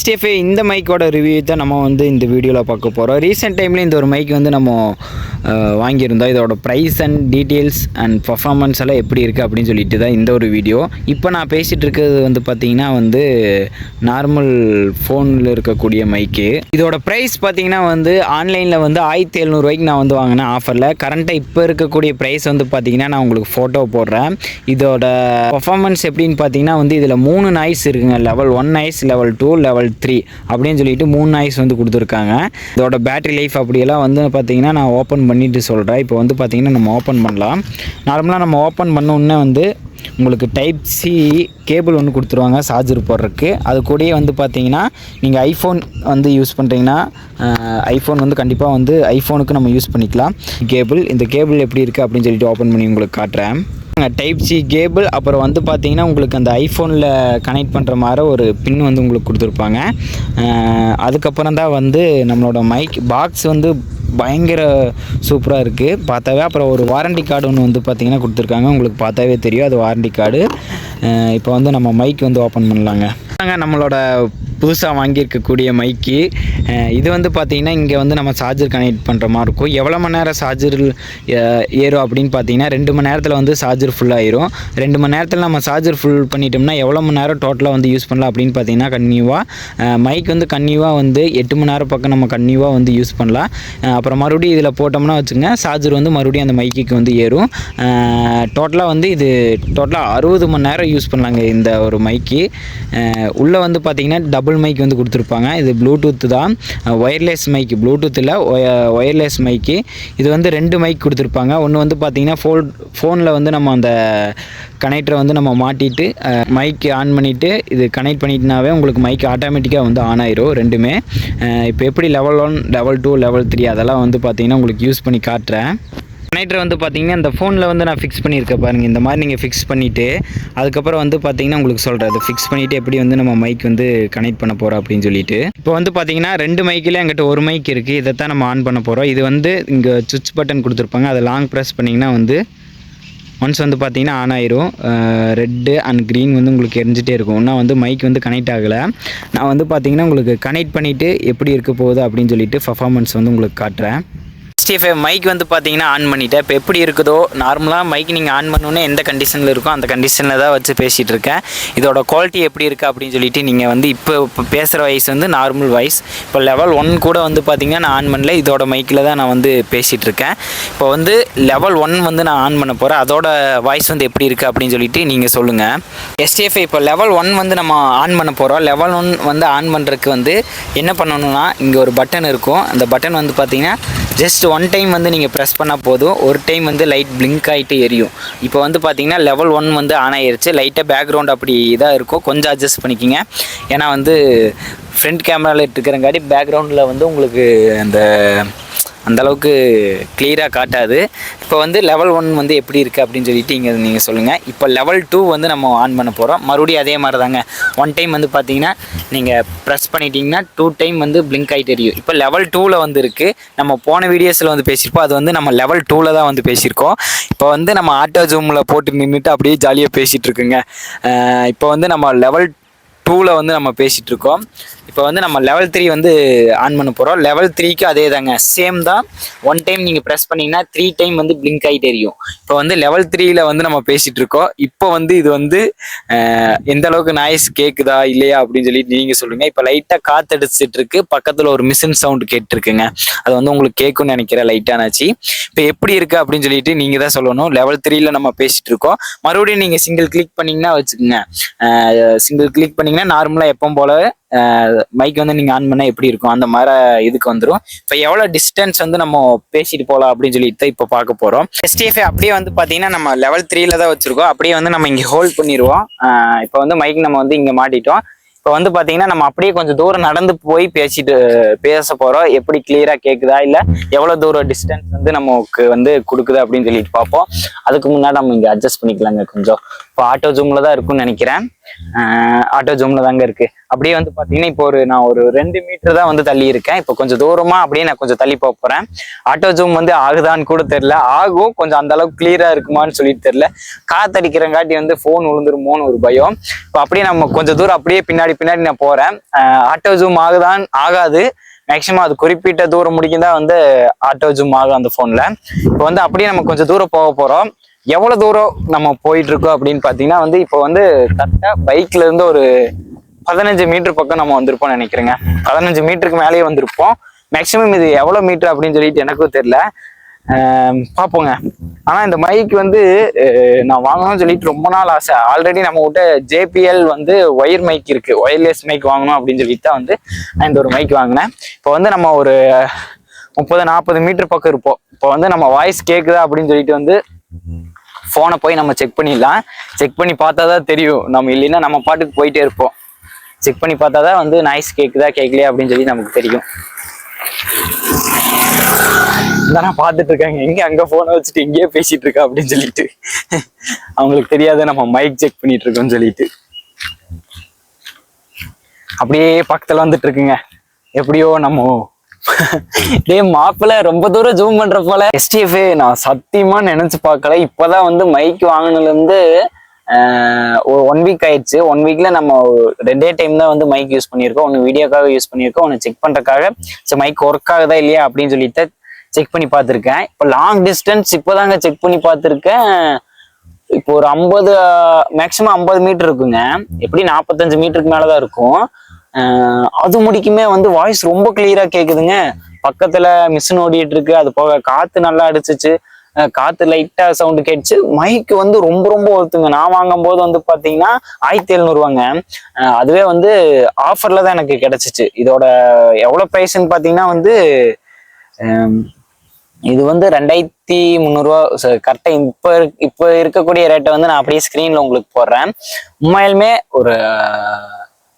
STFA இந்த மைக்கோட review தான் நம்ம வந்து இந்த வீடியோவில் பார்க்க போகிறோம். ரீசெண்ட் டைமில் இந்த ஒரு மைக் வந்து நம்ம வாங்கியிருந்தோம். இதோட price and details and performance எல்லாம் எப்படி இருக்குது அப்படின்னு சொல்லிட்டு தான் இந்த ஒரு வீடியோ. இப்போ நான் பேசிகிட்டு இருக்கிறது வந்து பார்த்திங்கன்னா வந்து நார்மல் ஃபோனில் இருக்கக்கூடிய மைக்கு. இதோட ப்ரைஸ் பார்த்திங்கன்னா வந்து ஆன்லைனில் வந்து 1700 ரூபாய்க்கு நான் வந்து வாங்கினேன் ஆஃபரில். கரண்ட்டாக இப்போ இருக்கக்கூடிய ப்ரைஸ் வந்து பார்த்திங்கன்னா நான் உங்களுக்கு ஃபோட்டோ போடுறேன். இதோட பர்ஃபார்மன்ஸ் எப்படின்னு பார்த்தீங்கன்னா வந்து இதில் 3 நாய்ஸ் இருக்குங்க. லெவல் 1 நாய்ஸ், லெவல் 2, லெவல் 3 அப்படின்னு சொல்லிட்டு 3 நாய்ஸ் வந்து கொடுத்துருக்காங்க. இதோட பேட்டரி லைஃப் அப்படியெல்லாம் வந்து பார்த்தீங்கன்னா நான் ஓப்பன் பண்ணிட்டு சொல்கிறேன். இப்போ வந்து பார்த்தீங்கன்னா நம்ம ஓப்பன் பண்ணலாம். நார்மலாக நம்ம ஓப்பன் பண்ண உடனே வந்து உங்களுக்கு Type-C கேபிள் ஒன்று கொடுத்துருவாங்க சார்ஜர் போடுறதுக்கு. அது கூடயே வந்து பார்த்தீங்கன்னா நீங்கள் ஐஃபோன் வந்து யூஸ் பண்ணுறீங்கன்னா ஐஃபோன் வந்து கண்டிப்பாக வந்து ஐஃபோனுக்கு நம்ம யூஸ் பண்ணிக்கலாம். இந்த கேபிள் எப்படி இருக்குது அப்படின்னு சொல்லிட்டு ஓப்பன் பண்ணி உங்களுக்கு காட்டுறேன். Type-C கேபிள், அப்புறம் வந்து பார்த்தீங்கன்னா உங்களுக்கு அந்த ஐஃபோனில் கனெக்ட் பண்ணுற மாதிரி ஒரு பின் வந்து உங்களுக்கு கொடுத்துருப்பாங்க. அதுக்கப்புறம் தான் வந்து நம்மளோட மைக் பாக்ஸ் வந்து பயங்கர சூப்பராக இருக்குது பார்த்தாவே. அப்புறம் ஒரு வாரண்டி கார்டு ஒன்று வந்து பார்த்திங்கன்னா கொடுத்துருக்காங்க. உங்களுக்கு பார்த்தாவே தெரியும் அது வாரண்டி கார்டு. இப்போ வந்து நம்ம மைக் வந்து ஓப்பன் பண்ணலாங்க. நம்மளோட புதுசாக வாங்கியிருக்கக்கூடிய மைக்கு இது வந்து பார்த்திங்கன்னா இங்கே வந்து நம்ம சார்ஜர் கனெக்ட் பண்ணுற மாதிரி இருக்கும். எவ்வளோ மணி நேரம் சார்ஜர் ஏறும் அப்படின்னு பார்த்தீங்கன்னா 2 மணி நேரத்தில் வந்து சார்ஜர் ஃபுல்லாகிடும். 2 மணி நேரத்தில் நம்ம சார்ஜர் ஃபுல் பண்ணிட்டோம்னா எவ்வளோ மணி நேரம் டோட்டலாக வந்து யூஸ் பண்ணலாம் அப்படின்னு பார்த்தீங்கன்னா கன்டினியூவாக மைக் வந்து கன்டினியூவாக வந்து 8 மணி நேரம் பக்கம் நம்ம கன்டினியூவாக வந்து யூஸ் பண்ணலாம். அப்புறம் மறுபடியும் இதில் போட்டோம்னா வச்சுங்க சார்ஜர் வந்து மறுபடியும் அந்த மைக்குக்கு வந்து ஏறும். டோட்டலாக வந்து இது டோட்டலாக 60 மணி நேரம் யூஸ் பண்ணலாங்க இந்த ஒரு மைக்கு. உள்ளே வந்து பார்த்திங்கன்னா டபுள் மைக் வந்து கொடுத்துருப்பாங்க. இது ப்ளூடூத் தான், ஒயர்லெஸ் மைக்கு. ப்ளூடூத் இல்லை, ஒயர்லெஸ் மைக்கு. இது வந்து 2 மைக் கொடுத்துருப்பாங்க. ஒன்று வந்து பார்த்திங்கன்னா ஃபோனில் வந்து நம்ம அந்த கனெக்டரை வந்து நம்ம மாட்டிட்டு மைக் ஆன் பண்ணிவிட்டு இது கனெக்ட் பண்ணிட்டுனாவே உங்களுக்கு மைக் ஆட்டோமேட்டிக்காக வந்து ஆன் ஆயிரும் ரெண்டுமே. இப்போ எப்படி லெவல் 1, லெவல் 2, லெவல் 3 அதெல்லாம் வந்து பார்த்திங்கன்னா உங்களுக்கு யூஸ் பண்ணி காட்டுறேன். கனெக்டர் வந்து பார்த்திங்கன்னா இந்த ஃபோனில் வந்து நான் ஃபிக்ஸ் பண்ணியிருக்கேன் பாருங்கள். இந்த மாதிரி நீங்கள் ஃபிக்ஸ் பண்ணிவிட்டு அதுக்கப்புறம் வந்து பார்த்திங்கன்னா உங்களுக்கு சொல்கிறேன் அது ஃபிக்ஸ் பண்ணிவிட்டு எப்படி வந்து நம்ம மைக் வந்து கனெக்ட் பண்ண போகிறோம் அப்படின்னு சொல்லிட்டு. இப்போ வந்து பார்த்திங்கன்னா 2 மைக்கில் எங்கிட்ட ஒரு மைக் இருக்குது. இதை தான் நம்ம ஆன் பண்ண போகிறோம். இது வந்து இங்கே சுவிட்ச் பட்டன் கொடுத்துருப்பாங்க. அதை லாங் ப்ரெஸ் பண்ணிங்கன்னா வந்து ஒன்ஸ் வந்து பார்த்திங்கன்னா ஆன் ஆயிரும். ரெட்டு அண்ட் க்ரீன் வந்து உங்களுக்கு எரிஞ்சிட்டே இருக்கும். இன்னும் வந்து மைக் வந்து கனெக்ட் ஆகலை. நான் வந்து பார்த்திங்கன்னா உங்களுக்கு கனெக்ட் பண்ணிவிட்டு எப்படி இருக்க போகுது அப்படின்னு சொல்லிட்டு பர்ஃபார்மன்ஸ் வந்து உங்களுக்கு காட்டுறேன். STFA மைக் வந்து பார்த்தீங்கன்னா ஆன் பண்ணிவிட்டேன். இப்போ எப்படி இருக்குதோ நார்மலாக மைக் நீங்கள் ஆன் பண்ணோன்னே எந்த கண்டிஷனில் இருக்கோ அந்த கண்டிஷனில் தான் வச்சு பேசிகிட்டு இருக்கேன். இதோட குவாலிட்டி எப்படி இருக்குது அப்படின்னு சொல்லிட்டு நீங்கள் வந்து இப்போ பேசுகிற வாய்ஸ் வந்து நார்மல் வாய்ஸ். இப்போ லெவல் 1 கூட வந்து பார்த்திங்கன்னா நான் ஆன் பண்ணல. இதோட மைக்கில் தான் நான் வந்து பேசிகிட்டு இருக்கேன். இப்போ வந்து லெவல் 1 வந்து நான் ஆன் பண்ண போகிறேன். அதோட வாய்ஸ் வந்து எப்படி இருக்குது அப்படின்னு சொல்லிட்டு நீங்கள் சொல்லுங்கள். STFA இப்போ லெவல் 1 வந்து நம்ம ஆன் பண்ண போகிறோம். லெவல் 1 வந்து ஆன் பண்ணுறதுக்கு வந்து என்ன பண்ணணும்னா இங்கே ஒரு பட்டன் இருக்கும். அந்த பட்டன் வந்து பார்த்திங்கன்னா ஜஸ்ட் 1 டைம் வந்து நீங்கள் ப்ரெஸ் பண்ணால் போதும். ஒரு டைம் வந்து லைட் பிளிங்க் ஆகிட்டு எரியும். இப்போ வந்து பார்த்தீங்கன்னா லெவல் 1 வந்து ஆன் ஆகிருச்சு. லைட்டாக பேக்ரவுண்ட் அப்படி இதாக இருக்கும், கொஞ்சம் அட்ஜஸ்ட் பண்ணிக்கிங்க. ஏன்னா வந்து ஃப்ரண்ட் கேமராவில் எடுத்துக்கிறங்காட்டி பேக்ரவுண்டில் வந்து உங்களுக்கு அந்தளவுக்கு கிளியராக காட்டாது. இப்போ வந்து லெவல் 1 வந்து எப்படி இருக்குது அப்படின்னு சொல்லிட்டு இங்கே நீங்கள் சொல்லுங்கள். இப்போ லெவல் 2 வந்து நம்ம ஆன் பண்ண போகிறோம். மறுபடியும் அதே மாதிரி தாங்க. 1 டைம் வந்து பார்த்தீங்கன்னா நீங்கள் ப்ரெஸ் பண்ணிட்டீங்கன்னா 2 டைம் வந்து பிளிங்க் ஆகிட்டு தெரியும். இப்போ லெவல் 2ல் வந்து இருக்குது. நம்ம போன வீடியோஸில் வந்து பேசியிருப்போம். அது வந்து நம்ம லெவல் 2ல் தான் வந்து பேசியிருக்கோம். இப்போ வந்து நம்ம ஆட்டோ ஜூமில் போட்டு நின்றுட்டு அப்படியே ஜாலியாக பேசிகிட்டு இருக்குங்க. இப்போ வந்து நம்ம லெவல் 2ல் வந்து நம்ம பேசிகிட்டு இருக்கோம். இப்போ வந்து நம்ம லெவல் 3 வந்து ஆன் பண்ண போகிறோம். லெவல் 3க்கு அதே தாங்க, சேம் தான். 1 டைம் நீங்கள் ப்ரெஸ் பண்ணிங்கன்னா 3 டைம் வந்து பிளிங்க் ஆகிட்டு தெரியும். இப்போ வந்து லெவல் 3ல் வந்து நம்ம பேசிகிட்டு இருக்கோம். இப்போ வந்து இது வந்து எந்த அளவுக்கு நாய்ஸ் கேட்குதா இல்லையா அப்படின்னு சொல்லிட்டு நீங்கள் சொல்லுங்கள். இப்போ லைட்டாக காற்றடிச்சிட்டு இருக்கு. பக்கத்தில் ஒரு மிஷின் சவுண்டு கேட்டுருக்குங்க. அது வந்து உங்களுக்கு கேட்கும்னு நினைக்கிறேன் லைட்டானாச்சு. இப்போ எப்படி இருக்குது அப்படின்னு சொல்லிட்டு நீங்கள் தான் சொல்லணும். லெவல் 3ல் நம்ம பேசிகிட்டு இருக்கோம். மறுபடியும் நீங்கள் சிங்கிள் கிளிக் பண்ணிங்கன்னா வச்சுக்கோங்க. சிங்கிள் கிளிக் பண்ணிங்கன்னா நார்மலாக எப்பவும் போல் மைக் வந்து நீங்கள் ஆன் பண்ணால் எப்படி இருக்கும் அந்த மாதிரி இதுக்கு வந்துடும். இப்போ எவ்வளோ டிஸ்டன்ஸ் வந்து நம்ம பேசிட்டு போகலாம் அப்படின்னு சொல்லிட்டு இப்போ பார்க்க போகிறோம். STFA அப்படியே வந்து பார்த்தீங்கன்னா நம்ம லெவல் 3ல் தான் வச்சுருக்கோம். அப்படியே வந்து நம்ம இங்கே ஹோல்ட் பண்ணிடுவோம். இப்போ வந்து மைக் நம்ம வந்து இங்கே மாட்டிட்டோம். இப்போ வந்து பார்த்தீங்கன்னா நம்ம அப்படியே கொஞ்சம் தூரம் நடந்து போய் பேச போகிறோம். எப்படி கிளியராக கேட்குதா இல்லை எவ்வளோ தூரம் டிஸ்டன்ஸ் வந்து நமக்கு வந்து கொடுக்குது அப்படின்னு சொல்லிட்டு பார்ப்போம். அதுக்கு முன்னாடி நம்ம இங்கே அட்ஜஸ்ட் பண்ணிக்கலாங்க கொஞ்சம். இப்போ ஆட்டோ ஜூமில் தான் இருக்கும்னு நினைக்கிறேன். ஆட்டோ ஜூமில் தாங்க இருக்குது. அப்படியே வந்து பார்த்தீங்கன்னா இப்போ நான் ஒரு 2 மீட்டர் தான் வந்து தள்ளி இருக்கேன். இப்போ கொஞ்சம் தூரமாக அப்படியே நான் கொஞ்சம் தள்ளி போக போகிறேன். ஆட்டோ ஜூம் வந்து ஆகுதான்னு கூட தெரில, ஆகும், கொஞ்சம் அந்த அளவுக்கு கிளியராக இருக்குமான்னு சொல்லிட்டு தெரில. காத்தடிக்கிறங்காட்டி வந்து ஃபோன் விழுந்துருமோன்னு ஒரு பயம். இப்போ அப்படியே நம்ம கொஞ்சம் தூரம் அப்படியே பின்னாடி நான் போகிறேன். ஆட்டோ ஜூம் ஆகாது, மேக்சிமம் அது குறிப்பிட்ட தூரம் முடிக்கும் தான் வந்து ஆட்டோ ஜூம் ஆகும் அந்த ஃபோனில். இப்போ வந்து அப்படியே நம்ம கொஞ்சம் தூரம் போக போகிறோம். எவ்வளோ தூரம் நம்ம போயிட்டு இருக்கோம் அப்படின்னு பார்த்தீங்கன்னா வந்து இப்போ வந்து கரெக்டாக பைக்ல இருந்து ஒரு 15 மீட்டர் பக்கம் நம்ம வந்திருப்போம்னு நினைக்கிறேங்க. 15 மீட்டருக்கு மேலேயே வந்திருப்போம். மேக்சிமம் இது எவ்வளோ மீட்டர் அப்படின்னு சொல்லிட்டு எனக்கும் தெரியல, பார்ப்போங்க. ஆனால் இந்த மைக் வந்து நான் வாங்கணும்னு சொல்லிட்டு ரொம்ப நாள் ஆசை. ஆல்ரெடி நம்ம கிட்ட JBL வந்து ஒயர் மைக் இருக்கு, ஒயர்லெஸ் மைக் வாங்கணும் அப்படின்னு சொல்லிட்டு தான் வந்து நான் இந்த ஒரு மைக் வாங்கினேன். இப்போ வந்து நம்ம ஒரு 30-40 மீட்டர் பக்கம் இருப்போம். இப்போ வந்து நம்ம வாய்ஸ் கேட்குதா அப்படின்னு சொல்லிட்டு வந்து ஃபோனை போய் நம்ம செக் பண்ணிடலாம். செக் பண்ணி பார்த்தா தான் தெரியும். நம்ம இல்லைன்னா நம்ம பாட்டுக்கு போயிட்டே இருப்போம். செக் பண்ணி பார்த்தா தான் வந்து நாய்ஸ் கேட்குதா கேட்கலையா அப்படின்னு சொல்லி நமக்கு தெரியும். இதான் நான் பார்த்துட்டு இருக்காங்க, எங்கே அங்கே ஃபோனை வச்சுட்டு எங்கேயே பேசிட்டு இருக்கா அப்படின்னு சொல்லிட்டு. அவங்களுக்கு தெரியாத நம்ம மைக் செக் பண்ணிட்டு இருக்கோம்னு சொல்லிட்டு அப்படியே பக்கத்தில் வந்துட்டு இருக்குங்க. எப்படியோ நம்ம டே மாப்பிள்ள ரொம்ப தூரம் ஜூம் பண்ற போல. STF நான் சத்தியமா நினைச்சு பார்க்கல. இப்பதான் வந்து மைக் வாங்கினதுல இருந்து ஒரு 1 வீக் ஆயிடுச்சு. 1 வீக்ல நம்ம 2 டைம் தான் வந்து மைக் யூஸ் பண்ணியிருக்கோம். ஒன்று வீடியோக்காக யூஸ் பண்ணியிருக்கோம், ஒன்று செக் பண்றதுக்காக சரி மைக் ஒர்க் ஆகுதா இல்லையா அப்படின்னு சொல்லிட்டு செக் பண்ணி பார்த்துருக்கேன். இப்போ லாங் டிஸ்டன்ஸ் இப்போதாங்க செக் பண்ணி பார்த்துருக்கேன். இப்போ ஒரு 50 மேக்சிமம் 50 மீட்டர் இருக்குங்க. எப்படி 45 மீட்டருக்கு மேலதான் இருக்கும். அது முடிக்குமே வந்து வாய்ஸ் ரொம்ப கிளியரா கேக்குதுங்க. பக்கத்துல மிஷின் ஓடிட்டு இருக்கு, அது போக காத்து நல்லா அடிச்சிச்சு, காத்து லைட்டா சவுண்டு கேட்டுச்சு. மைக்கு வந்து ரொம்ப ரொம்ப ஒருத்துங்க. நான் வாங்கும் போது வந்து பாத்தீங்கன்னா 1700 அதுவே வந்து ஆஃபர்ல தான் எனக்கு கிடைச்சிச்சு. இதோட எவ்வளவு பிரைஸ்ன்னு பாத்தீங்கன்னா வந்து இது வந்து 2300 கரெக்டா. இப்ப இருக்கக்கூடிய ரேட்டை வந்து நான் அப்படியே ஸ்கிரீன்ல உங்களுக்கு போடுறேன். உண்மையிலுமே ஒரு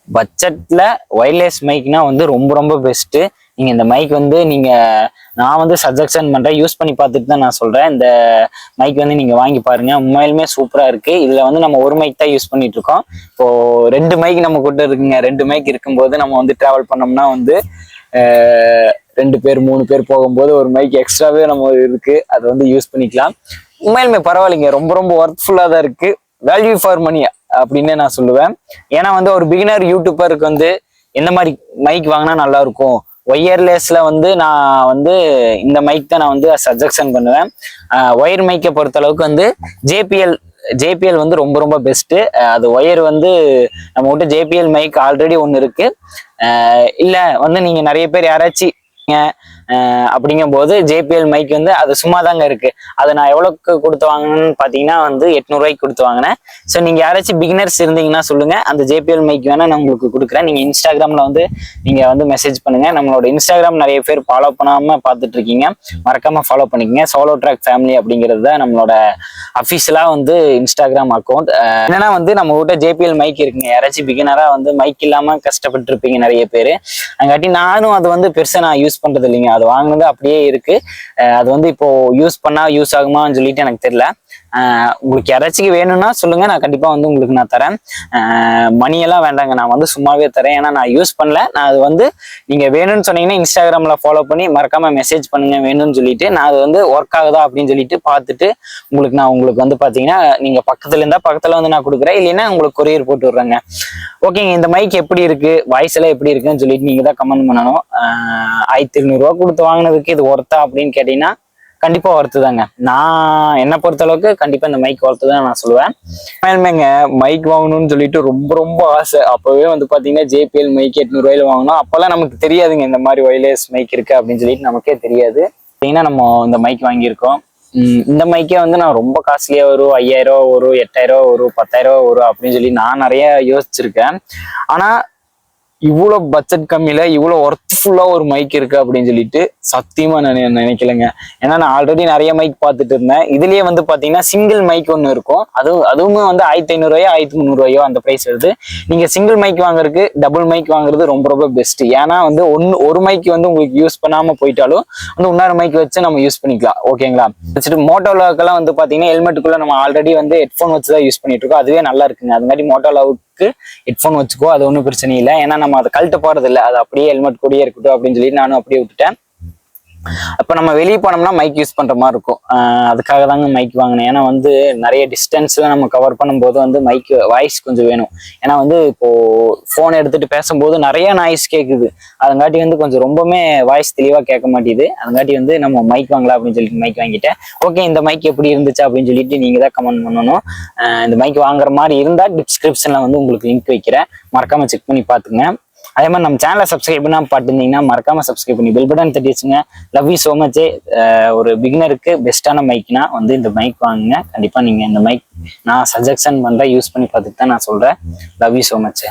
பட்ஜெட்ல ஒயர்லெஸ் மைக்னா வந்து ரொம்ப ரொம்ப பெஸ்ட்டு. நீங்க இந்த மைக் வந்து நான் வந்து சஜஷன் பண்றேன், யூஸ் பண்ணி பார்த்துட்டு தான் நான் சொல்றேன். இந்த மைக் வந்து நீங்க வாங்கி பாருங்க, உண்மையிலுமே சூப்பரா இருக்கு. இதுல வந்து நம்ம ஒரு மைக் தான் யூஸ் பண்ணிட்டு இருக்கோம். இப்போ 2 மைக் நம்ம கிட்ட இருக்குங்க. 2 மைக் இருக்கும்போது நம்ம வந்து டிராவல் பண்ணோம்னா வந்து 2 பேர் 3 பேர் போகும்போது ஒரு மைக் எக்ஸ்ட்ராவே நம்ம இருக்கு, அதை வந்து யூஸ் பண்ணிக்கலாம். உண்மையிலுமே பரவாயில்லைங்க, ரொம்ப ரொம்ப ஒர்த்ஃபுல்லா தான் இருக்கு. வேல்யூ ஃபார் மணி அப்படின்னு நான் சொல்லுவேன். ஏன்னா வந்து ஒரு பிகினர் யூடியூபருக்கு வந்து எந்த மாதிரி மைக் வாங்கினா நல்லா இருக்கும், ஒயர்லெஸ்ல வந்து நான் வந்து இந்த மைக் தான் நான் வந்து சஜஷன் பண்ணுவேன். ஒயர் மைக்கை பொறுத்த அளவுக்கு வந்து JBL வந்து ரொம்ப ரொம்ப பெஸ்ட்டு. அது ஒயர் வந்து நம்ம கிட்ட JBL மைக் ஆல்ரெடி ஒன்று இருக்கு. இல்ல வந்து நீங்க நிறைய பேர் யாராச்சும் அப்படிங்கும் போது JBL மைக் வந்து அது சும்மா தாங்க இருக்கு. அதை நான் எவ்வளவுக்கு கொடுத்து வாங்கினேன்னு பாத்தீங்கன்னா வந்து 800 கொடுத்து வாங்கினேன். ஸோ நீங்க யாராச்சும் பிகினர்ஸ் இருந்தீங்கன்னா சொல்லுங்க, அந்த JBL மைக் வேணா நான் உங்களுக்கு கொடுக்குறேன். நீங்க இன்ஸ்டாகிராம்ல வந்து நீங்க வந்து மெசேஜ் பண்ணுங்க. நம்மளோட இன்ஸ்டாகிராம் நிறைய பேர் ஃபாலோ பண்ணாம பார்த்துட்டு இருக்கீங்க, மறக்காம ஃபாலோ பண்ணிக்கங்க. சோலோ ட்ராக் ஃபேமிலி அப்படிங்கிறது தான் நம்மளோட அஃபிஷியலா வந்து இன்ஸ்டாகிராம் அக்கௌண்ட். என்னன்னா வந்து நம்ம கிட்ட JBL மைக் இருக்குங்க. யாராச்சும் பிகினரா வந்து மைக் இல்லாம கஷ்டப்பட்டு இருப்பீங்க நிறைய பேர். அங்காட்டி நானும் அது வந்து பெருசா நான் யூஸ் பண்றது இல்லைங்க. அது வாங்கினது அப்படியே இருக்கு. அது வந்து இப்போ யூஸ் பண்ணா யூஸ் ஆகுமான்னு சொல்லிட்டு எனக்கு தெரியல. உங்களுக்கு யாராச்சும் வேணும்னா சொல்லுங்க, நான் கண்டிப்பா வந்து உங்களுக்கு நான் தரேன். மணியெல்லாம் வேண்டாங்க, நான் வந்து சும்மாவே தரேன். ஏன்னா நான் யூஸ் பண்ணல. நான் அது வந்து நீங்க வேணும்னு சொன்னீங்கன்னா இன்ஸ்டாகிராம்ல ஃபாலோ பண்ணி மறக்காம மெசேஜ் பண்ணுங்க வேணும்னு சொல்லிட்டு. நான் அது வந்து ஒர்க் ஆகுதா அப்படின்னு சொல்லிட்டு பார்த்துட்டு உங்களுக்கு வந்து பாத்தீங்கன்னா நீங்க பக்கத்துல இருந்தா பக்கத்துல வந்து நான் கொடுக்குறேன், இல்லைன்னா உங்களுக்கு கொரியர் போட்டு விடுறேங்க. ஓகேங்க, இந்த மைக் எப்படி இருக்கு, வாய்ஸ் எல்லாம் எப்படி இருக்குன்னு சொல்லிட்டு நீங்க தான் கமெண்ட் பண்ணணும். 1700 கொடுத்து வாங்கினதுக்கு இது ஒர்த்தா அப்படின்னு கேட்டீங்கன்னா கண்டிப்பா ஒர்த்து தாங்க. நான் என்ன பொறுத்த அளவுக்கு கண்டிப்பா இந்த மைக் ஒர்த்து தான் நான் சொல்லுவேன். உண்மைங்க மைக் வாங்கணும்னு சொல்லிட்டு ரொம்ப ரொம்ப ஆசை. அப்பவே வந்து பாத்தீங்கன்னா JBL மைக் 800 வாங்கணும். அப்பெல்லாம் நமக்கு தெரியாதுங்க இந்த மாதிரி ஒயர்லெஸ் மைக் இருக்கு அப்படின்னு சொல்லிட்டு, நமக்கே தெரியாது. பார்த்தீங்கன்னா நம்ம இந்த மைக் வாங்கியிருக்கோம். இந்த மைக்கே வந்து நான் ரொம்ப காஸ்ட்லியா வரும், 5000 வரும், 8000 வரும், 10000 வரும் அப்படின்னு சொல்லி நான் நிறைய யோசிச்சிருக்கேன். ஆனா இவ்வளோ பட்ஜெட் கம்மியில இவ்வளோ ஒர்த்ஃபுல்லா ஒரு மைக் இருக்கு அப்படின்னு சொல்லிட்டு சத்தியமா நான் நினைக்கலைங்க. ஏன்னா நான் ஆல்ரெடி நிறைய மைக் பார்த்துட்டு இருந்தேன். இதுலயே வந்து பாத்தீங்கன்னா சிங்கிள் மைக் ஒன்று இருக்கும். அதுவுமே வந்து 1500 1300 அந்த பிரைஸ் வருது. நீங்க சிங்கிள் மைக் வாங்குறதுக்கு டபுள் மைக் வாங்குறது ரொம்ப ரொம்ப பெஸ்ட். ஏன்னா வந்து ஒரு மைக் வந்து உங்களுக்கு யூஸ் பண்ணாம போயிட்டாலும் வந்து இன்னொரு மைக் வச்சு நம்ம யூஸ் பண்ணிக்கலாம். ஓகேங்களா? வச்சுட்டு மோட்டோலாவுக்கெல்லாம் வந்து பாத்தீங்கன்னா ஹெல்மெட்டுக்குள்ள நம்ம ஆல்ரெடி வந்து ஹெட்ஃபோன் வச்சு தான் யூஸ் பண்ணிட்டு இருக்கோம். அதுவே நல்லா இருக்குங்க. அது மாதிரி மோட்டோலாவுக்கு ஹெட்ஃபோன் வச்சுக்கோ, அது ஒன்றும் பிரச்சனை இல்லை. ஏன்னா நம்ம அதை கழட்ட போறது இல்லை, அது அப்படியே ஹெல்மெட் கூடயே இருக்கட்டும் அப்படின்னு சொல்லிட்டு நானும் அப்படியே விட்டுட்டேன். அப்போ நம்ம வெளியே போனோம்னா மைக் யூஸ் பண்ற மாதிரி இருக்கும். அதுக்காக தாங்க மைக் வாங்கினேன். ஏன்னா வந்து நிறைய டிஸ்டன்ஸ்ல நம்ம கவர் பண்ணும்போது வந்து மைக் வாய்ஸ் கொஞ்சம் வேணும். ஏன்னா வந்து இப்போ ஃபோன் எடுத்துட்டு பேசும்போது நிறைய நாய்ஸ் கேட்குது. அதுங்காட்டி வந்து கொஞ்சம் ரொம்பவுமே வாய்ஸ் தெளிவா கேட்க மாட்டேங்குது. அதுங்காட்டி வந்து நம்ம மைக் வாங்கலாம் அப்படின்னு சொல்லிட்டு மைக் வாங்கிட்டேன். ஓகே, இந்த மைக் எப்படி இருந்துச்சு அப்படின்னு சொல்லிட்டு நீங்க தான் கமெண்ட் பண்ணணும். இந்த மைக் வாங்குற மாதிரி இருந்தா டிஸ்கிரிப்ஷன்ல வந்து உங்களுக்கு லிங்க் வைக்கிறேன், மறக்காம செக் பண்ணி பாத்துங்க. அதே மாதிரி நம்ம சேனலை சப்ஸ்கிரைப் பண்ணா பார்த்துருந்தீங்கன்னா மறக்காம சப்ஸ்கிரைப் பண்ணி பெல் பட்டன் தட்டி வச்சுங்க. Love you so much. ஒரு பிகினருக்கு பெஸ்ட்டான மைக்னா வந்து இந்த மைக் வாங்குங்க. கண்டிப்பா நீங்க இந்த மைக் நான் சஜஷன் பண்றேன், யூஸ் பண்ணி பார்த்துட்டு தான் நான் சொல்றேன். Love you so much.